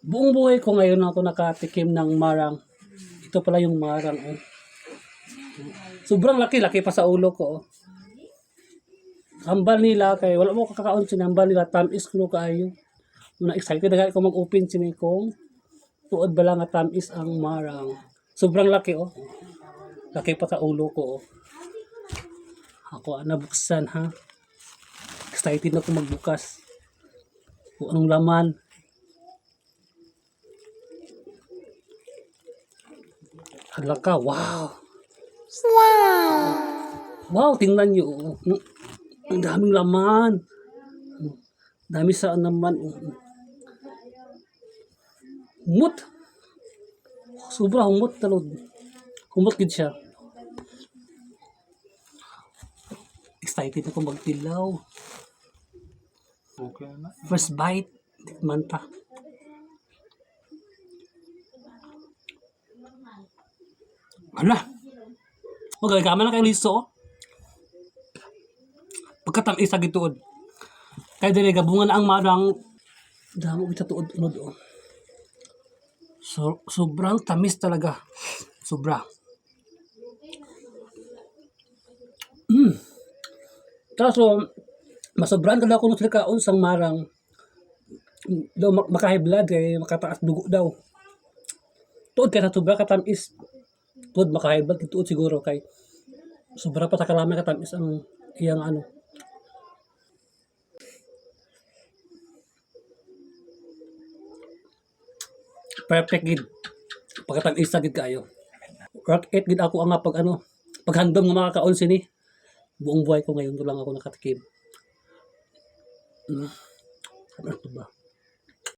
Buong buhay ko ngayon ako nakatikim ng marang. Ito pala yung marang. Oh. Sobrang laki pa sa ulo ko. Oh. Hambal nila kay wala mo kakakaon sinambal nila tamis kuno kaayo. Una excited na ako mag-open sini kong tuod bala nga tamis ang marang. Sobrang laki oh. Laki pa sa ulo ko oh. Ako nabuksan ha. Excited na ako magbukas. Kung anong laman. Halaka, wow. Wow. Wow, tingnan niyo. Oh. Ang daming laman. Dami sa naman. Humot. Sobra humot talod. Humot gid siya. Excited ako magtilaw. Okay na. First bite. Tikman ta. Ala. Okay, kama na kayo liso. Pagkatamis sa gituod. Kaya dire gabungan ang marang damo kita tuod unod oh. So, sobrang tamis talaga. Sobra. Kaso masobrahan kada ko sa kaon sang marang. Daw maka-high blood kay makataas dugo daw. Tuod kay sa sobra katamis. Tuod maka-high blood tuod siguro kay sobra pa sa kalami katamis ang iyang ano. Perfect gid. Pagkatag isa gid kayo. Rock 8 gid ako ang pag ano, paghandom nga makakaon sini. Buong buhay ko ngayon lang ako nakatikim. Ano ba?